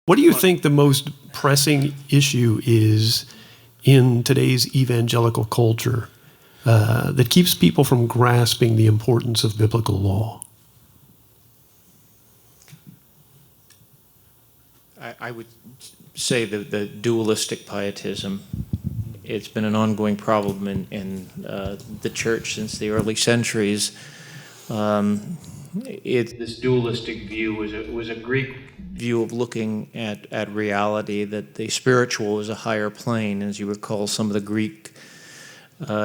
What do you think the most pressing issue is in today's evangelical culture that keeps people from grasping the importance of biblical law? I would say the dualistic pietism. It's been an ongoing problem in the church since the early centuries. This dualistic view was a Greek view of looking at reality, that the spiritual was a higher plane. As you recall, some of the Greek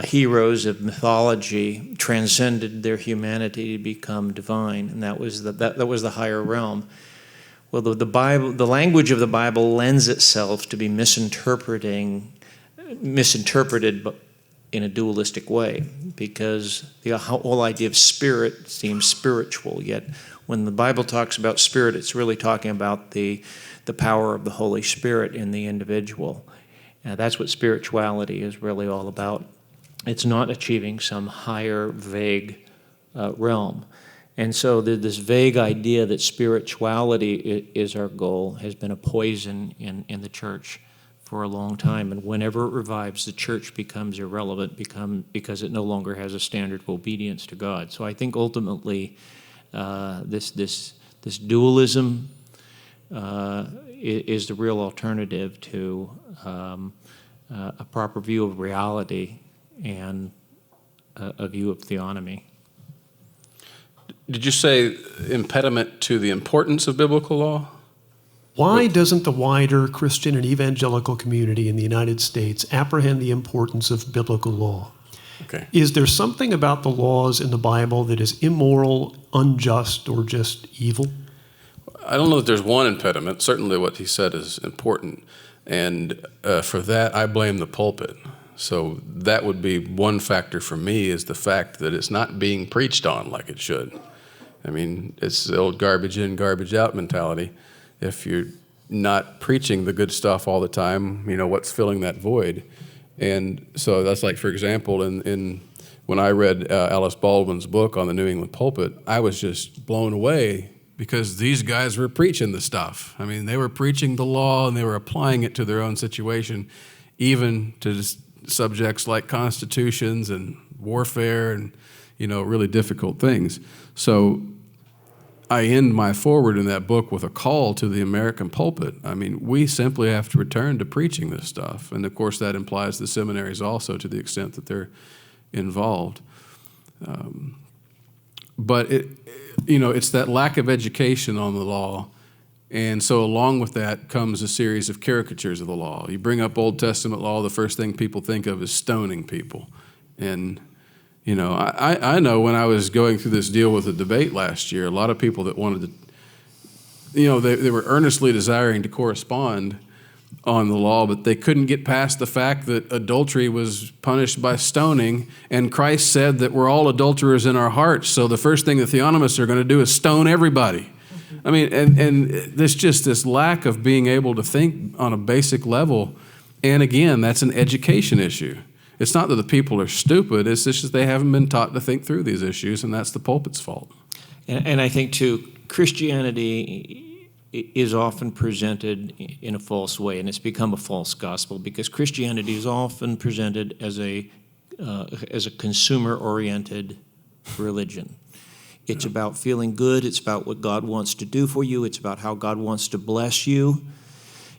heroes of mythology transcended their humanity to become divine, and that was the higher realm. Well, the Bible, the language of the Bible lends itself to be misinterpreted, but in a dualistic way, because the whole idea of spirit seems spiritual. Yet, when the Bible talks about spirit, it's really talking about the power of the Holy Spirit in the individual. That's what spirituality is really all about. It's not achieving some higher, vague realm. And so this vague idea that spirituality is our goal has been a poison in the church for a long time. And whenever it revives, the church becomes irrelevant because it no longer has a standard of obedience to God. So I think ultimately this dualism is the real alternative to a proper view of reality and a view of theonomy. Did you say impediment to the importance of biblical law? Why doesn't the wider Christian and evangelical community in the United States apprehend the importance of biblical law? Okay. Is there something about the laws in the Bible that is immoral, unjust, or just evil? I don't know that there's one impediment. Certainly what he said is important. And for that, I blame the pulpit. So that would be one factor for me, is the fact that it's not being preached on like it should. I mean, it's the old garbage in, garbage out mentality. If you're not preaching the good stuff all the time, you know, what's filling that void? And so that's like, for example, when I read Alice Baldwin's book on the New England pulpit, I was just blown away because these guys were preaching the stuff. I mean, they were preaching the law and they were applying it to their own situation, even to subjects like constitutions and warfare and, you know, really difficult things. So I end my foreword in that book with a call to the American pulpit. I mean, we simply have to return to preaching this stuff. And of course, that implies the seminaries also, to the extent that they're involved. But it's that lack of education on the law. And so along with that comes a series of caricatures of the law. You bring up Old Testament law, the first thing people think of is stoning people. And you know, I know when I was going through this deal with the debate last year, a lot of people that wanted to, you know, they were earnestly desiring to correspond on the law, but they couldn't get past the fact that adultery was punished by stoning, and Christ said that we're all adulterers in our hearts, so the first thing the theonomists are going to do is stone everybody. I mean, and there's just this lack of being able to think on a basic level, and again, that's an education issue. It's not that the people are stupid, it's just that they haven't been taught to think through these issues, and that's the pulpit's fault. And I think, too, Christianity is often presented in a false way, and it's become a false gospel, because Christianity is often presented as a consumer-oriented religion. It's about feeling good, it's about what God wants to do for you, it's about how God wants to bless you.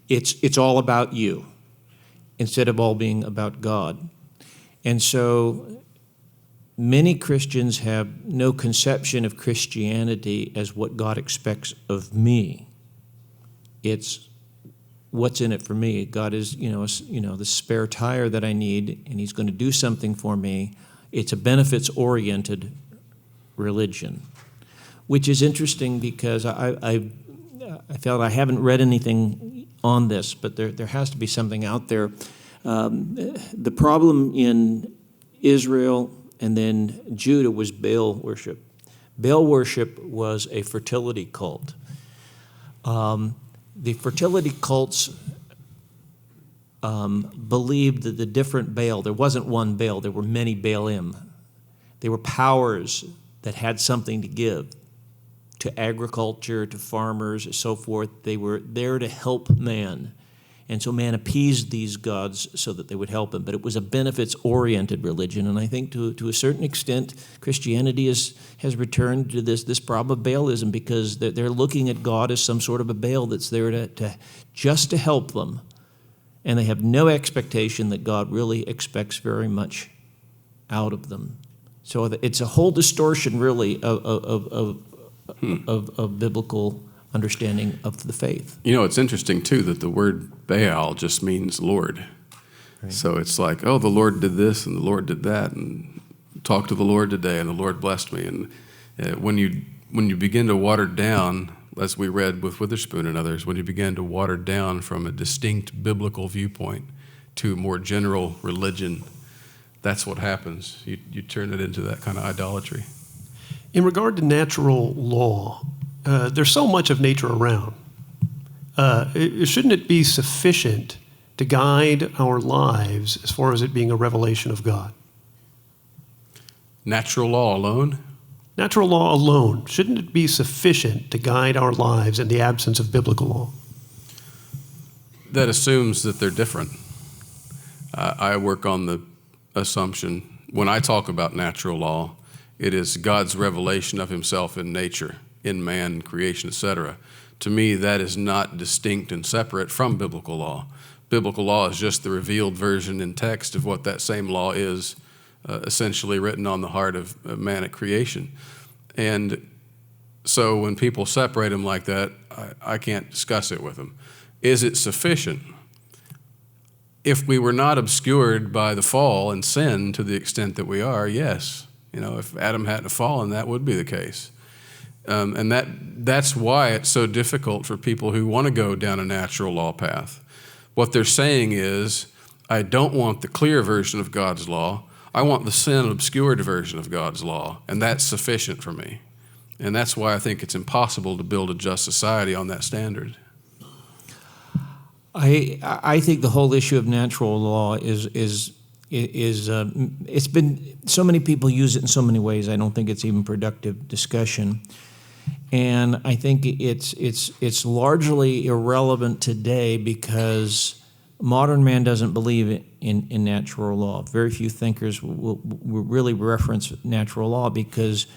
It's all about you, instead of all being about God. And so many Christians have no conception of Christianity as what God expects of me. It's what's in it for me. God is, the spare tire that I need, and He's going to do something for me. It's a benefits-oriented religion, which is interesting because I felt I haven't read anything on this, but there has to be something out there. The problem in Israel and then Judah was Baal worship. Baal worship was a fertility cult. The fertility cults believed that the different Baal, there wasn't one Baal, there were many Baalim. They were powers that had something to give to agriculture, to farmers, so forth. They were there to help man. And so man appeased these gods so that they would help him. But it was a benefits-oriented religion. And I think to a certain extent, Christianity has returned to this problem of Baalism, because they're looking at God as some sort of a Baal that's there to just to help them. And they have no expectation that God really expects very much out of them. So it's a whole distortion, really, of biblical understanding of the faith. You know, it's interesting, too, that the word Baal just means Lord. Right. So it's like, oh, the Lord did this and the Lord did that, and talked to the Lord today and the Lord blessed me. And when you begin to water down, as we read with Witherspoon and others, when you begin to water down from a distinct biblical viewpoint to more general religion, that's what happens. You turn it into that kind of idolatry. In regard to natural law, there's so much of nature around. Shouldn't it be sufficient to guide our lives as far as it being a revelation of God? Natural law alone? Natural law alone, shouldn't it be sufficient to guide our lives in the absence of biblical law? That assumes that they're different. I work on the assumption, when I talk about natural law, it is God's revelation of himself in nature, in man, creation, etc. To me, that is not distinct and separate from biblical law. Biblical law is just the revealed version in text of what that same law is, essentially written on the heart of man at creation. And so when people separate them like that, I can't discuss it with them. Is it sufficient? If we were not obscured by the fall and sin to the extent that we are, yes. If Adam hadn't fallen, that would be the case. And that's why it's so difficult for people who want to go down a natural law path. What they're saying is, I don't want the clear version of God's law. I want the sin-obscured version of God's law, and that's sufficient for me. And that's why I think it's impossible to build a just society on that standard. I think the whole issue of natural law is it's been, so many people use it in so many ways. I don't think it's even productive discussion. And I think it's largely irrelevant today because modern man doesn't believe in natural law. Very few thinkers will really reference natural law because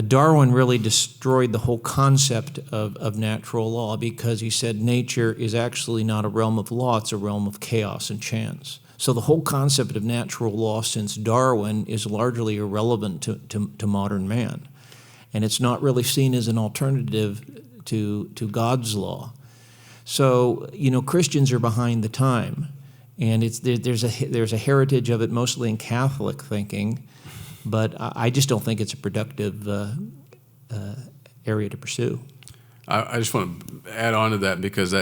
Darwin really destroyed the whole concept of natural law because he said nature is actually not a realm of law, it's a realm of chaos and chance. So the whole concept of natural law since Darwin is largely irrelevant to modern man. And it's not really seen as an alternative to God's law. So, Christians are behind the time. And there's a heritage of it mostly in Catholic thinking, but I just don't think it's a productive area to pursue. I just want to add on to that because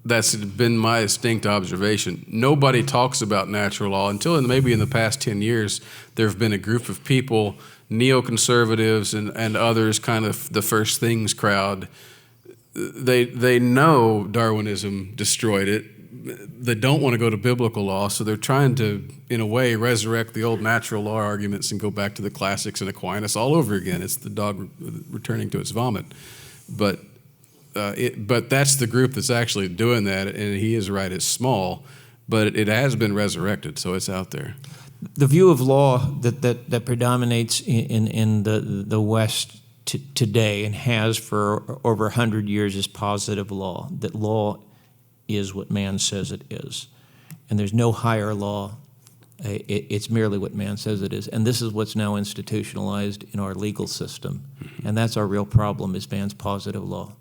that's been my distinct observation. Nobody talks about natural law until maybe in the past 10 years, there have been a group of people, neoconservatives and others, kind of the First Things crowd. They know Darwinism destroyed it. They don't want to go to biblical law, so they're trying to, in a way, resurrect the old natural law arguments and go back to the classics and Aquinas all over again. It's the dog returning to its vomit. But that's the group that's actually doing that, and he is right, it's small, but it has been resurrected, so it's out there. The view of law that predominates in the West today and has for over 100 years is positive law, that law is what man says it is. And there's no higher law. It's merely what man says it is. And this is what's now institutionalized in our legal system. And that's our real problem, is man's positive law.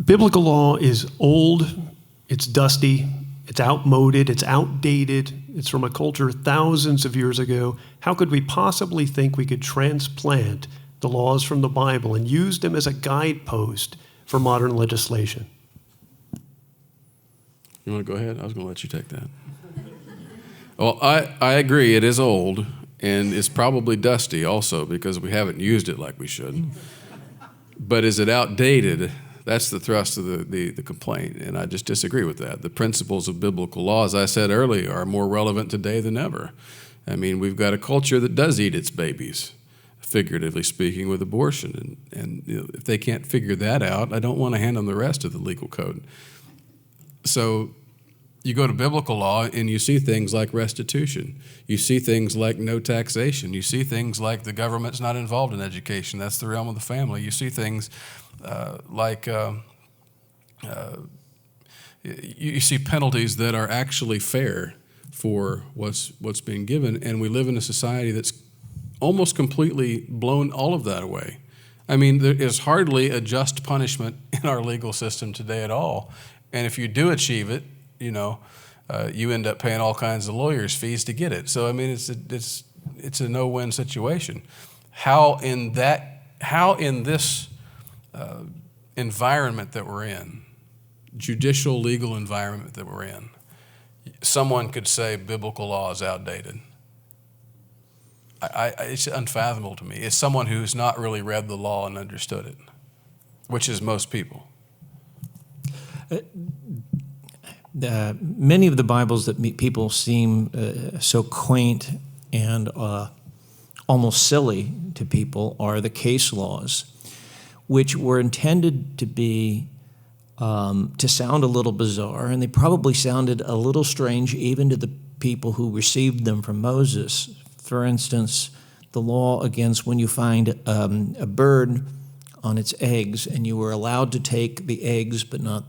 Biblical law is old, it's dusty, it's outmoded, it's outdated, it's from a culture thousands of years ago. How could we possibly think we could transplant the laws from the Bible and use them as a guidepost for modern legislation? You want to go ahead? I was going to let you take that. Well, I agree. It is old, and it's probably dusty also because we haven't used it like we should. But is it outdated? That's the thrust of the complaint, and I just disagree with that. The principles of biblical law, as I said earlier, are more relevant today than ever. I mean, we've got a culture that does eat its babies. figuratively speaking, with abortion. And if they can't figure that out, I don't want to hand them the rest of the legal code. So you go to biblical law and you see things like restitution. You see things like no taxation. You see things like the government's not involved in education. That's the realm of the family. You see things like you see penalties that are actually fair for what's being given. And we live in a society that's almost completely blown all of that away. I mean, there is hardly a just punishment in our legal system today at all. And if you do achieve it, you end up paying all kinds of lawyers' fees to get it. So I mean, it's a no-win situation. How in this environment that we're in, judicial legal environment that we're in, someone could say biblical law is outdated? It's unfathomable to me. It's someone who's not really read the law and understood it, which is most people. Many of the Bibles that people seem so quaint and almost silly to people are the case laws, which were intended to be to sound a little bizarre, and they probably sounded a little strange even to the people who received them from Moses. For instance, the law against when you find a bird on its eggs, and you were allowed to take the eggs but not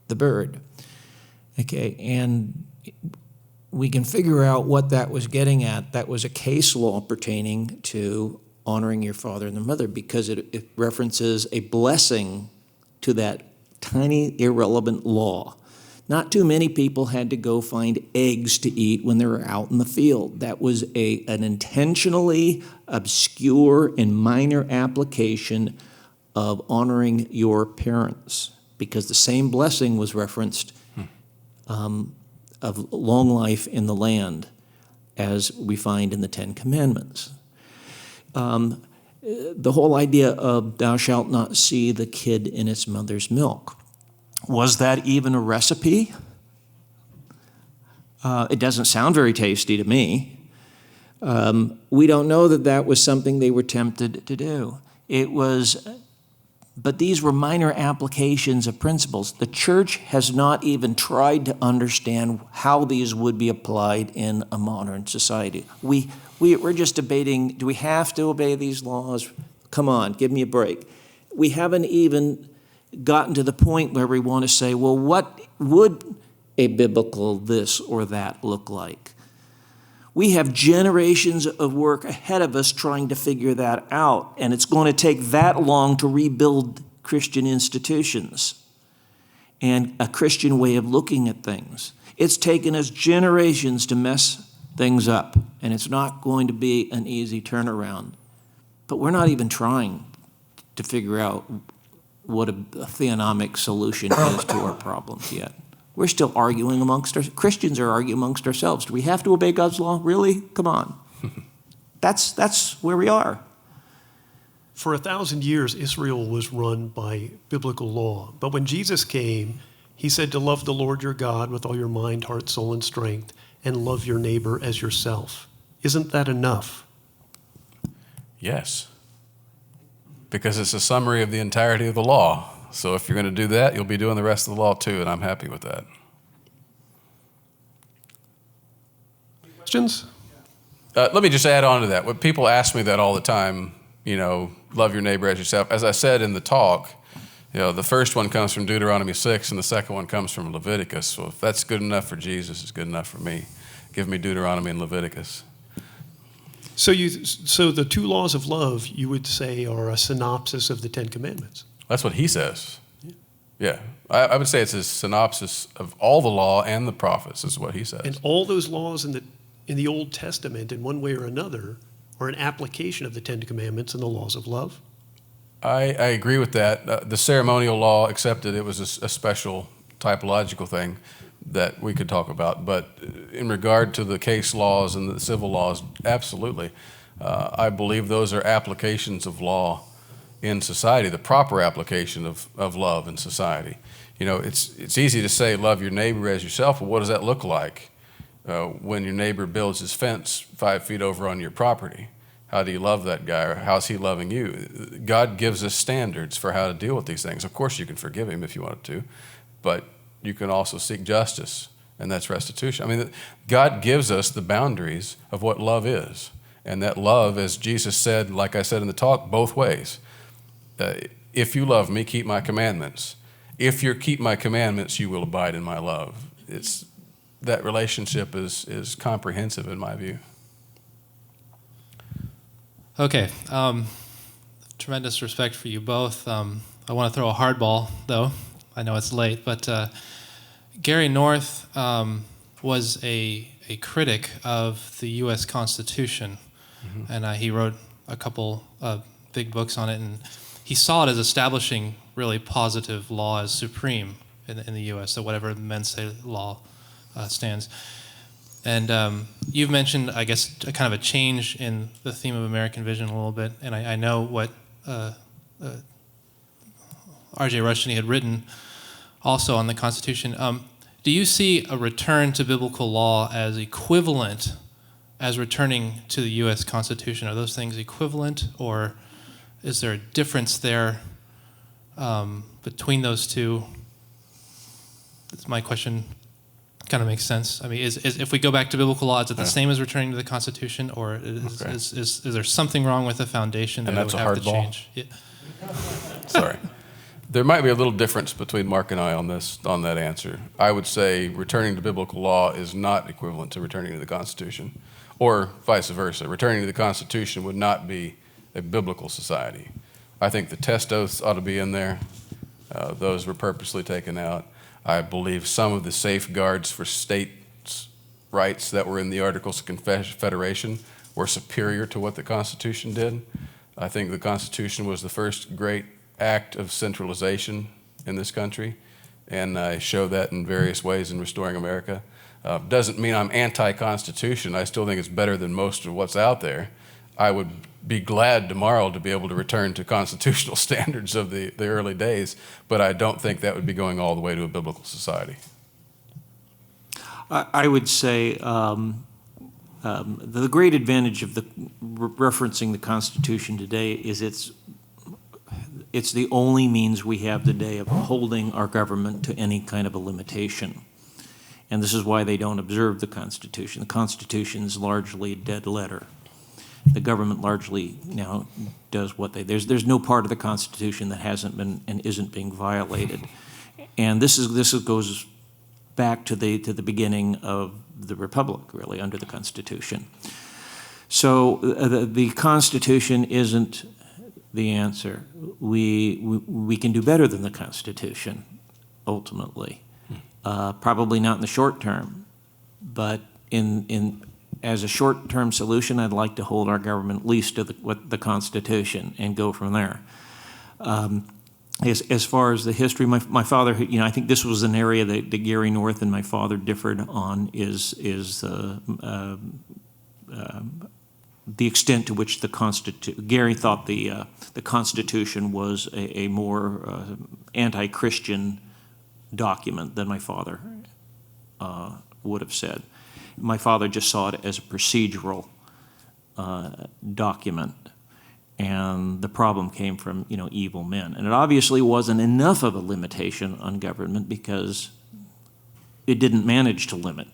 the bird. Okay, and we can figure out what that was getting at. That was a case law pertaining to honoring your father and the mother, because it references a blessing to that tiny, irrelevant law. Not too many people had to go find eggs to eat when they were out in the field. That was an intentionally obscure and minor application of honoring your parents, because the same blessing was referenced of long life in the land, as we find in the Ten Commandments. The whole idea of thou shalt not see the kid in its mother's milk, was that even a recipe? It doesn't sound very tasty to me. We don't know that that was something they were tempted to do. But these were minor applications of principles. The church has not even tried to understand how these would be applied in a modern society. We're just debating, do we have to obey these laws? Come on, give me a break. We haven't even gotten to the point where we want to say, well, what would a biblical this or that look like? We have generations of work ahead of us trying to figure that out, and it's going to take that long to rebuild Christian institutions and a Christian way of looking at things. It's taken us generations to mess things up, and it's not going to be an easy turnaround. But we're not even trying to figure out what a theonomic solution is to our problems yet. We're still arguing Christians are arguing amongst ourselves. Do we have to obey God's law? Really? Come on. That's where we are. For 1,000 years, Israel was run by biblical law. But when Jesus came, he said to love the Lord your God with all your mind, heart, soul, and strength, and love your neighbor as yourself. Isn't that enough? Yes. Because it's a summary of the entirety of the law. So if you're going to do that, you'll be doing the rest of the law too, and I'm happy with that. Questions? Let me just add on to that. When people ask me that all the time, love your neighbor as yourself. As I said in the talk, the first one comes from Deuteronomy 6, and the second one comes from Leviticus. So if that's good enough for Jesus, it's good enough for me. Give me Deuteronomy and Leviticus. So the two laws of love, you would say, are a synopsis of the Ten Commandments. That's what he says. Yeah. I would say it's a synopsis of all the law and the prophets, is what he says. And all those laws in the Old Testament, in one way or another, are an application of the Ten Commandments and the laws of love. I agree with that. The ceremonial law accepted it was a special typological thing that we could talk about. But in regard to the case laws and the civil laws, absolutely. I believe those are applications of law in society, the proper application of love in society. It's easy to say love your neighbor as yourself, but what does that look like when your neighbor builds his fence 5 feet over on your property? How do you love that guy, or how's he loving you? God gives us standards for how to deal with these things. Of course, you can forgive him if you wanted to, but you can also seek justice, and that's restitution. I mean, God gives us the boundaries of what love is, and that love, as Jesus said, like I said in the talk, both ways. If you love me, keep my commandments. If you keep my commandments, you will abide in my love. That relationship is comprehensive in my view. Okay. Tremendous respect for you both. I want to throw a hardball, though. I know it's late, but Gary North was a critic of the U.S. Constitution, and he wrote a couple big books on it, and he saw it as establishing really positive law as supreme in the U.S., so whatever men say law stands. And you've mentioned, I guess, a kind of a change in the theme of American vision a little bit, and I know what R.J. Rushdoony had written also on the Constitution. Do you see a return to biblical law as equivalent as returning to the U.S. Constitution? Are those things equivalent, or is there a difference there between those two? That's my question. Kind of makes sense. I mean, is if we go back to biblical law, is it the same as returning to the Constitution, or is there something wrong with the foundation that would have to change? Yeah. Sorry. There might be a little difference between Mark and I on that answer. I would say returning to biblical law is not equivalent to returning to the Constitution, or vice versa. Returning to the Constitution would not be a biblical society. I think the test oaths ought to be in there. Those were purposely taken out. I believe some of the safeguards for states' rights that were in the Articles of Confederation were superior to what the Constitution did. I think the Constitution was the first great act of centralization in this country, and I show that in various ways in Restoring America. Doesn't mean I'm anti-Constitution. I still think it's better than most of what's out there. I would be glad tomorrow to be able to return to constitutional standards of the early days, but I don't think that would be going all the way to a biblical society. I would say the great advantage of referencing the Constitution today is it's the only means we have today of holding our government to any kind of a limitation. And this is why they don't observe the Constitution. The Constitution is largely a dead letter. The government largely now does what there's no part of the Constitution that hasn't been and isn't being violated. And this goes back to the beginning of the Republic, really, under the Constitution. So the Constitution isn't the answer. We can do better than the Constitution, ultimately. Probably not in the short term, but as a short-term solution, I'd like to hold our government at least to the Constitution and go from there. As far as the history, my father, I think this was an area that Gary North and my father differed on is the extent to which Gary thought the Constitution was a more anti-Christian document than my father would have said. My father just saw it as a procedural document, and the problem came from evil men. And it obviously wasn't enough of a limitation on government because it didn't manage to limit.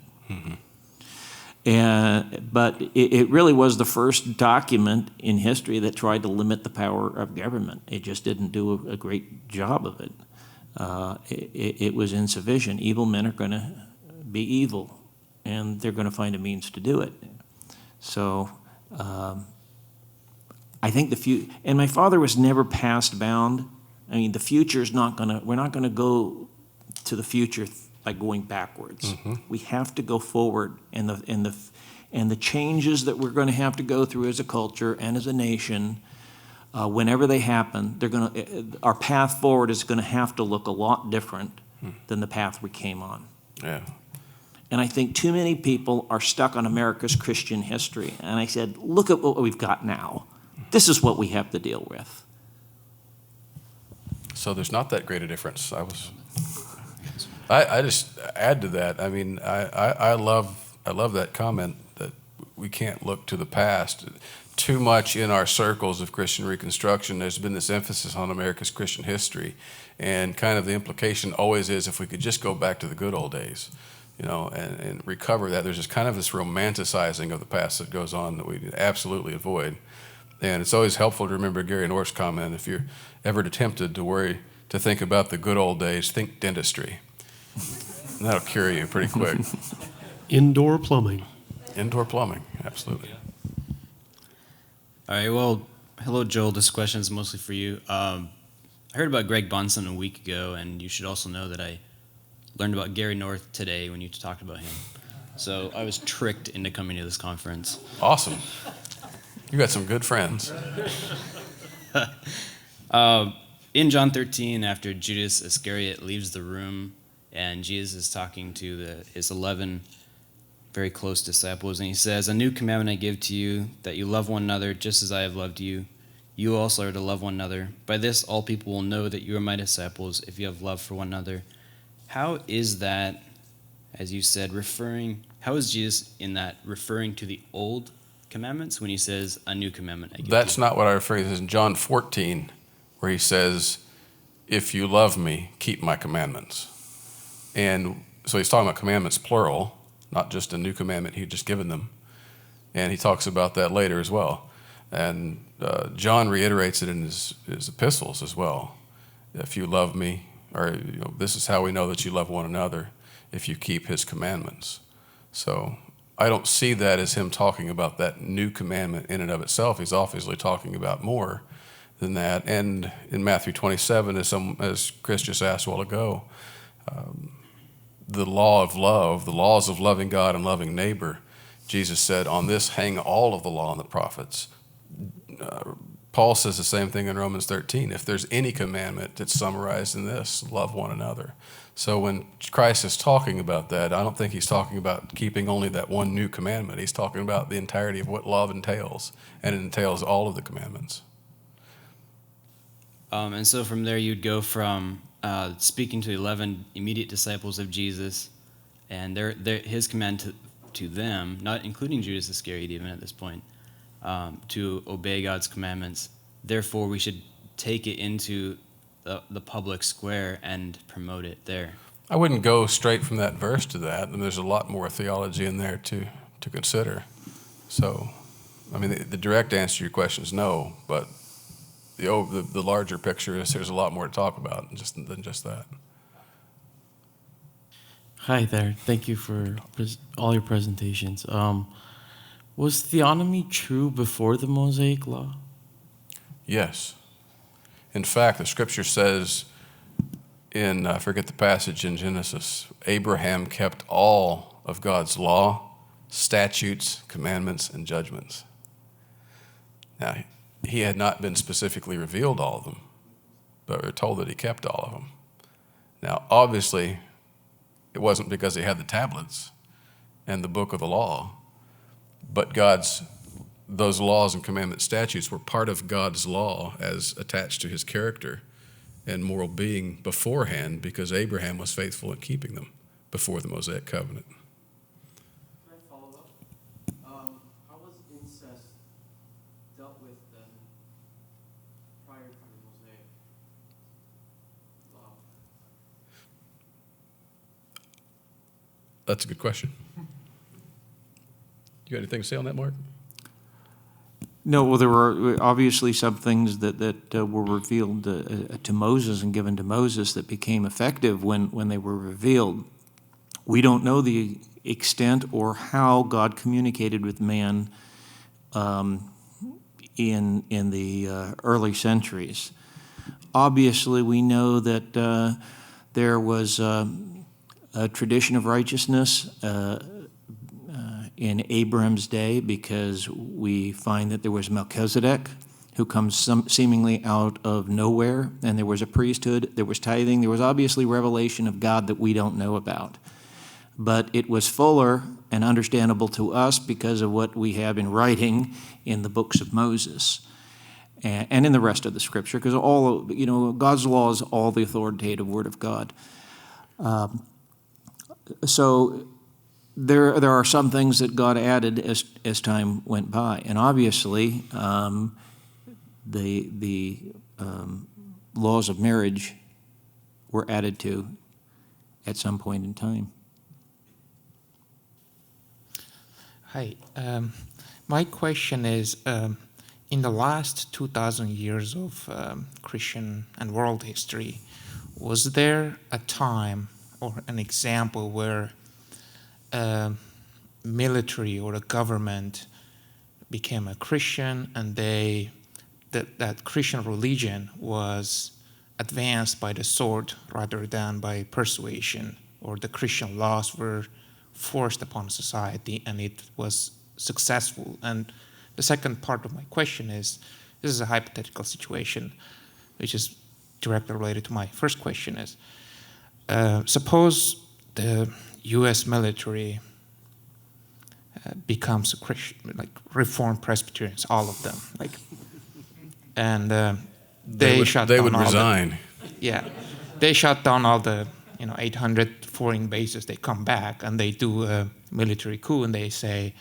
But it really was the first document in history that tried to limit the power of government. It just didn't do a great job of it. It was insufficient. Evil men are going to be evil, and they're going to find a means to do it. So I think and my father was never past bound. I mean, the future's we're not going to go to the future by going backwards. We have to go forward, and the changes that we're going to have to go through as a culture and as a nation, whenever they happen, our path forward is going to have to look a lot different than the path we came on. Yeah. And I think too many people are stuck on America's Christian history. And I said, look at what we've got now. This is what we have to deal with. So there's not that great a difference. I just add to that. I mean, I love that comment that we can't look to the past. too much in our circles of Christian Reconstruction, there's been this emphasis on America's Christian history, and kind of the implication always is if we could just go back to the good old days, and recover that. There's just kind of this romanticizing of the past that goes on that we absolutely avoid. And it's always helpful to remember Gary North's comment, if you're ever tempted to think about the good old days, think dentistry. And that'll cure you pretty quick. Indoor plumbing. Indoor plumbing, absolutely. All right, well, hello, Joel. This question is mostly for you. I heard about Greg Bunson a week ago, and you should also know that I learned about Gary North today when you talked about him. So I was tricked into coming to this conference. Awesome. You got some good friends. In John 13, after Judas Iscariot leaves the room, and Jesus is talking to his 11 very close disciples, and he says, "A new commandment I give to you, that you love one another just as I have loved you. You also are to love one another. By this all people will know that you are my disciples, if you have love for one another." How is that, as you said, how is Jesus in that referring to the old commandments when he says, "A new commandment I give to you"? That's not what I refer to. It's in John 14, where he says, "If you love me, keep my commandments." And so he's talking about commandments plural, not just a new commandment he'd just given them. And he talks about that later as well. And John reiterates it in his epistles as well. If you love me, or this is how we know that you love one another, if you keep his commandments. So I don't see that as him talking about that new commandment in and of itself. He's obviously talking about more than that. And in Matthew 27, as Chris just asked a while ago, the law of love, the laws of loving God and loving neighbor, Jesus said, "On this hang all of the law and the prophets." Paul says the same thing in Romans 13. If there's any commandment that's summarized in this, love one another. So when Christ is talking about that, I don't think he's talking about keeping only that one new commandment. He's talking about the entirety of what love entails, and it entails all of the commandments. And so from there you'd go from speaking to the 11 immediate disciples of Jesus, and his command to them, not including Judas Iscariot even at this point, to obey God's commandments. Therefore, we should take it into the public square and promote it there. I wouldn't go straight from that verse to that, and there's a lot more theology in there to consider. So, I mean, the direct answer to your question is no, but the larger picture is there's a lot more to talk about than just that. Hi there. Thank you for all your presentations. Was theonomy true before the Mosaic Law? Yes. In fact, the scripture says I forget the passage in Genesis, Abraham kept all of God's law, statutes, commandments, and judgments. Now, he had not been specifically revealed all of them, but we're told that he kept all of them. Now, obviously, it wasn't because he had the tablets and the book of the law, but those laws and commandment statutes were part of God's law as attached to his character and moral being beforehand, because Abraham was faithful in keeping them before the Mosaic covenant. Can I follow up? How was incest dealt with then prior to the Mosaic Law? That's a good question. You got anything to say on that, Mark? No, well, there were obviously some things that were revealed to Moses and given to Moses that became effective when they were revealed. We don't know the extent or how God communicated with man in the early centuries. Obviously, we know that there was a tradition of righteousness in Abraham's day, because we find that there was Melchizedek, who comes seemingly out of nowhere, and there was a priesthood, there was tithing, there was obviously revelation of God that we don't know about. But it was fuller and understandable to us because of what we have in writing in the books of Moses and in the rest of the Scripture, because God's law is all the authoritative Word of God. So there are some things that God added as time went by, and obviously the laws of marriage were added to at some point in time. Hi. My question is, in the last 2,000 years of Christian and world history, was there a time or an example where military or a government became a Christian and that Christian religion was advanced by the sword rather than by persuasion, or the Christian laws were forced upon society and it was successful? And the second part of my question is, this is a hypothetical situation, which is directly related to my first question, is suppose the U.S. military becomes a Christian, like Reformed Presbyterians, all of them, like, and they would resign. They shut down all the 800 foreign bases. They come back and they do a military coup and they say,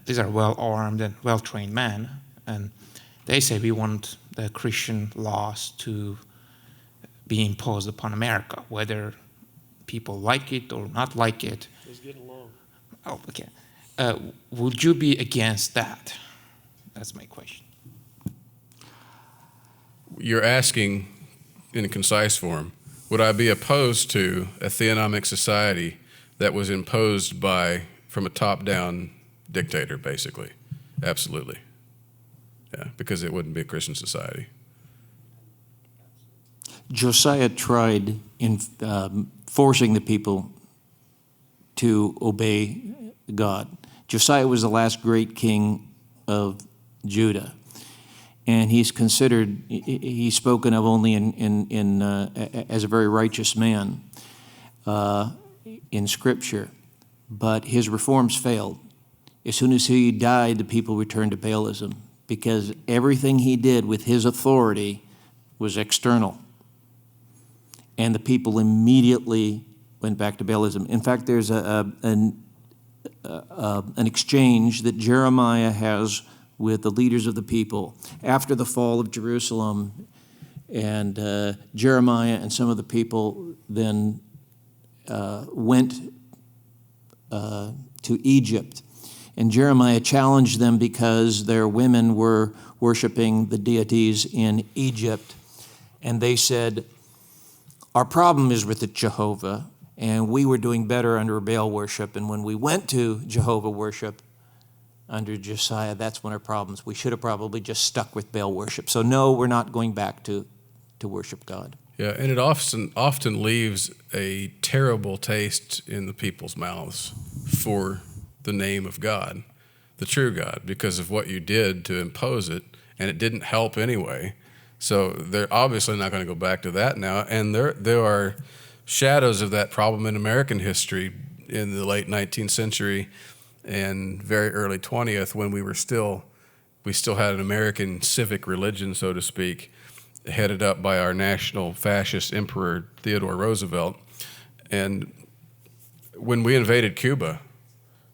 these are well-armed and well-trained men, and they say we want the Christian laws to be imposed upon America, whether people like it or not like it. Let's get along. Oh, okay. Would you be against that? That's my question. You're asking in a concise form, would I be opposed to a theonomic society that was imposed from a top-down dictator, basically? Absolutely. Yeah, because it wouldn't be a Christian society. Josiah tried in forcing the people to obey God. Josiah was the last great king of Judah, and he's spoken of only as a very righteous man in Scripture, but his reforms failed. As soon as he died, the people returned to Baalism, because everything he did with his authority was external. And the people immediately went back to Baalism. In fact, there's an exchange that Jeremiah has with the leaders of the people after the fall of Jerusalem. And Jeremiah and some of the people then went to Egypt. And Jeremiah challenged them because their women were worshiping the deities in Egypt. And they said, our problem is with the Jehovah, and we were doing better under Baal worship. And when we went to Jehovah worship under Josiah, that's when our problems. We should have probably just stuck with Baal worship. So no, we're not going back to worship God. Yeah, and it often leaves a terrible taste in the people's mouths for the name of God, the true God, because of what you did to impose it, and it didn't help anyway. So they're obviously not going to go back to that now. And there are shadows of that problem in American history in the late 19th century and very early 20th, when we still had an American civic religion, so to speak, headed up by our national fascist emperor, Theodore Roosevelt. And when we invaded Cuba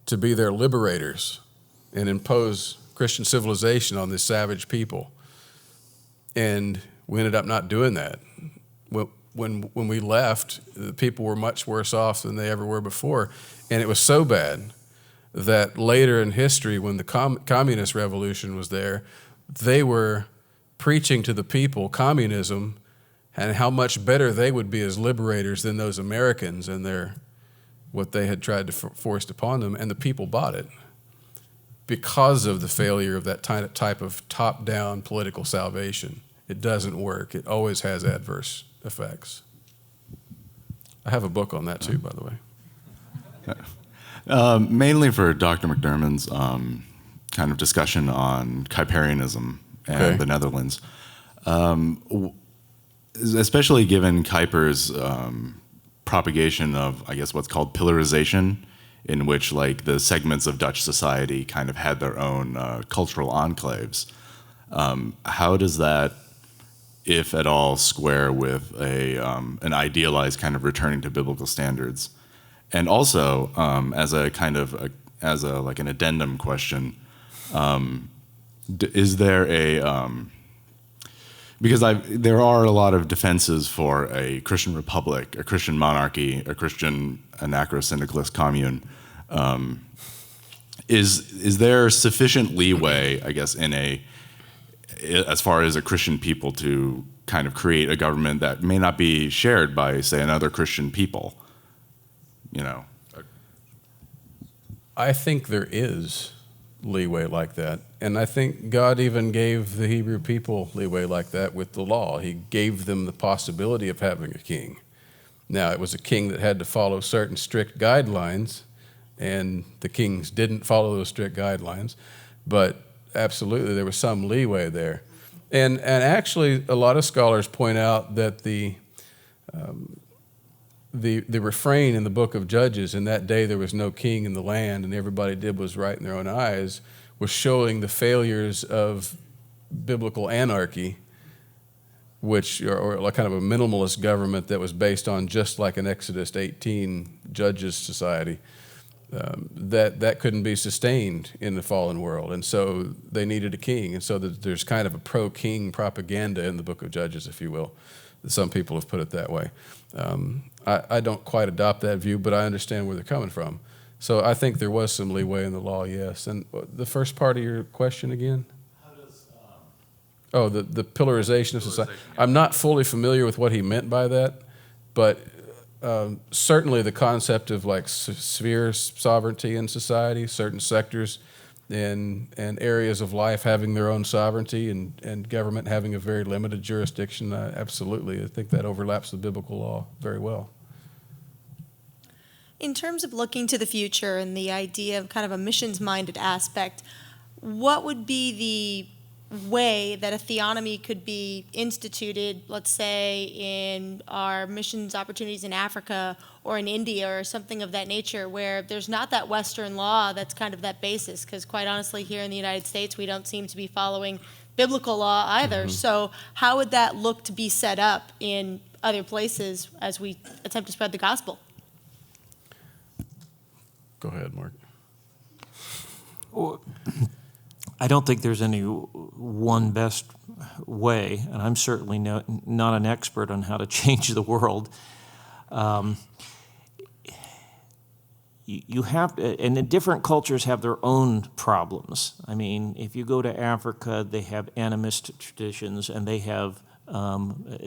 to be their liberators and impose Christian civilization on this savage people, and we ended up not doing that. When we left, the people were much worse off than they ever were before. And it was so bad that later in history, when the communist revolution was there, they were preaching to the people communism and how much better they would be as liberators than those Americans and what they had tried to force upon them. And the people bought it because of the failure of that type of top-down political salvation. It doesn't work. It always has adverse effects. I have a book on that too, by the way. Mainly for Dr. McDurmon's kind of discussion on Kuyperianism and the Netherlands. Especially given Kuyper's propagation of, I guess, what's called pillarization, in which like the segments of Dutch society kind of had their own cultural enclaves. How does that, if at all, square with an idealized kind of returning to biblical standards? And also, as a kind of like an addendum question, is there a because there are a lot of defenses for a Christian republic, a Christian monarchy, a Christian anarcho-syndicalist commune. Is there sufficient leeway, I guess, as far as a Christian people to kind of create a government that may not be shared by, say, another Christian people? You know. I think there is leeway like that. And I think God even gave the Hebrew people leeway like that with the law. He gave them the possibility of having a king. Now, it was a king that had to follow certain strict guidelines, and the kings didn't follow those strict guidelines, but absolutely there was some leeway there. And actually, a lot of scholars point out that the refrain in the book of Judges, in that day there was no king in the land and everybody did was right in their own eyes, was showing the failures of biblical anarchy, which or like kind of a minimalist government that was based on just like an Exodus 18 judges society, that couldn't be sustained in the fallen world. And so they needed a king. And so there's kind of a pro-king propaganda in the book of Judges, if you will. Some people have put it that way. I don't quite adopt that view, but I understand where they're coming from. So I think there was some leeway in the law, yes. And the first part of your question again? How does... the pillarization of society. Yeah. I'm not fully familiar with what he meant by that, but certainly the concept of like sphere sovereignty in society, certain sectors and areas of life having their own sovereignty and government having a very limited jurisdiction, absolutely. I think that overlaps the biblical law very well. In terms of looking to the future and the idea of kind of a missions-minded aspect, what would be the way that a theonomy could be instituted, let's say, in our missions opportunities in Africa or in India or something of that nature, where there's not that Western law that's kind of that basis? Because quite honestly, here in the United States, we don't seem to be following biblical law either. Mm-hmm. So how would that look to be set up in other places as we attempt to spread the gospel? Go ahead, Mark. Well, I don't think there's any one best way, and I'm certainly not an expert on how to change the world. You have to, and the different cultures have their own problems. I mean, if you go to Africa, they have animist traditions, and they have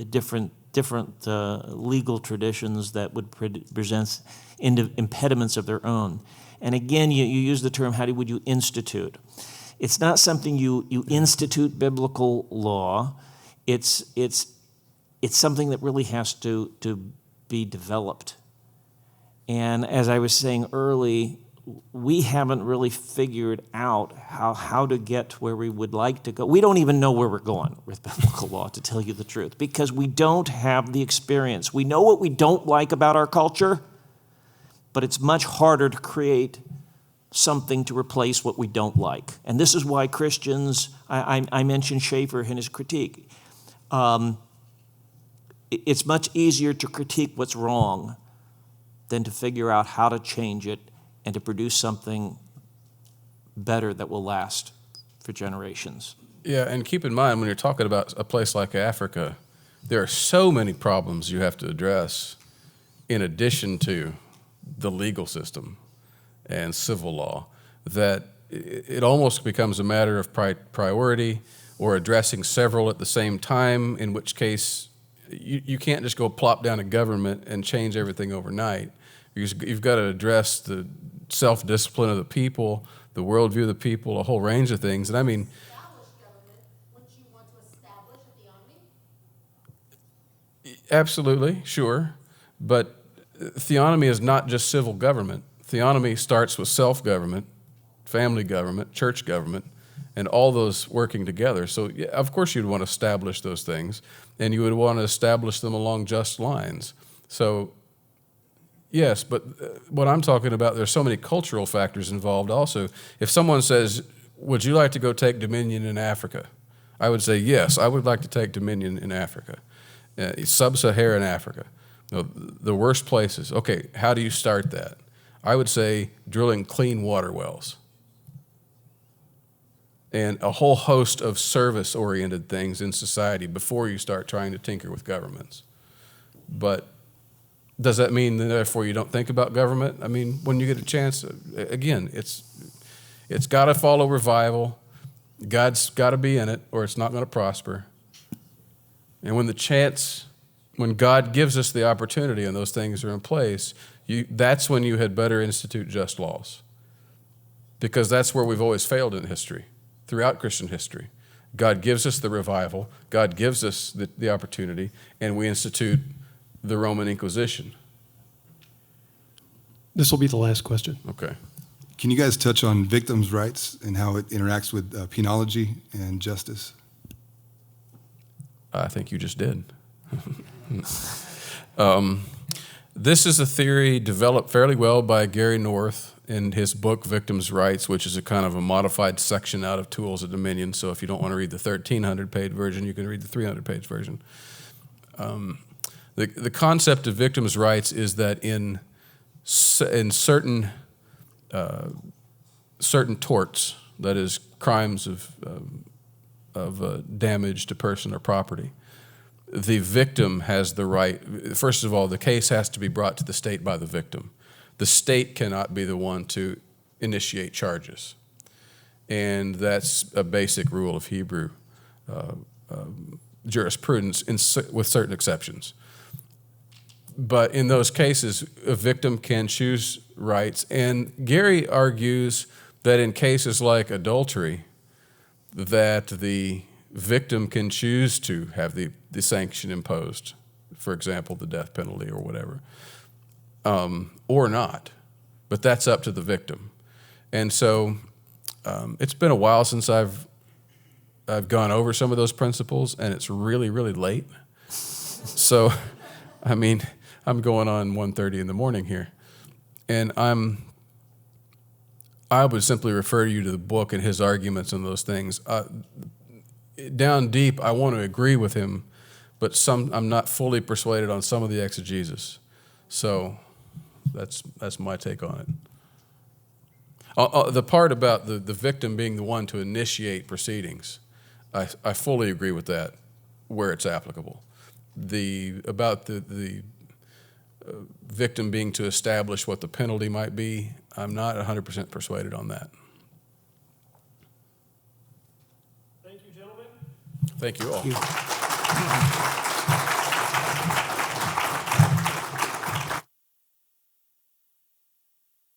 different legal traditions that would present impediments of their own. And again, you use the term, would you institute? It's not something you institute biblical law. It's something that really has to be developed. And as I was saying early, we haven't really figured out how to get to where we would like to go. We don't even know where we're going with biblical law, to tell you the truth, because we don't have the experience. We know what we don't like about our culture, but it's much harder to create something to replace what we don't like. And this is why Christians, I mentioned Schaeffer in his critique, it's much easier to critique what's wrong than to figure out how to change it and to produce something better that will last for generations. Yeah, and keep in mind, when you're talking about a place like Africa, there are so many problems you have to address in addition to the legal system and civil law, that it almost becomes a matter of priority or addressing several at the same time, in which case you can't just go plop down a government and change everything overnight. You've got to address the self-discipline of the people, the worldview of the people, a whole range of things. And I mean, wouldn't you want to establish a theonomy? Absolutely, sure. But theonomy is not just civil government. Theonomy starts with self-government, family government, church government, and all those working together. So, yeah, of course you'd want to establish those things, and you would want to establish them along just lines. So, yes, but what I'm talking about, there's so many cultural factors involved also. If someone says, would you like to go take dominion in Africa? I would say, yes, I would like to take dominion in Africa, sub-Saharan Africa. The worst places. Okay, how do you start that? I would say drilling clean water wells and a whole host of service-oriented things in society before you start trying to tinker with governments. But does that mean that therefore you don't think about government? I mean, when you get a chance, again, it's got to follow revival. God's got to be in it, or it's not going to prosper. And when God gives us the opportunity and those things are in place, that's when you had better institute just laws. Because that's where we've always failed in history, throughout Christian history. God gives us the revival, God gives us the opportunity, and we institute the Roman Inquisition. This will be the last question. Okay. Can you guys touch on victims' rights and how it interacts with penology and justice? I think you just did. This is a theory developed fairly well by Gary North in his book, Victims' Rights, which is a kind of a modified section out of Tools of Dominion. So if you don't want to read the 1,300-page version, you can read the 300-page version. The concept of victims' rights is that in certain torts, that is, crimes of damage to person or property, the victim has the right. First of all, the case has to be brought to the state by the victim. The state cannot be the one to initiate charges. And that's a basic rule of Hebrew jurisprudence with certain exceptions. But in those cases, a victim can choose rights. And Gary argues that in cases like adultery, that the victim can choose to have the sanction imposed, for example, the death penalty or whatever, or not. But that's up to the victim. And so it's been a while since I've gone over some of those principles, and it's really, really late. So, I mean, I'm going on 1:30 in the morning here. And I would simply refer you to the book and his arguments on those things. Down deep, I want to agree with him, but I'm not fully persuaded on some of the exegesis. So that's my take on it. The part about the victim being the one to initiate proceedings, I fully agree with that where it's applicable. About the victim being to establish what the penalty might be, I'm not 100% persuaded on that. Thank you, gentlemen. Thank you all. Thank you.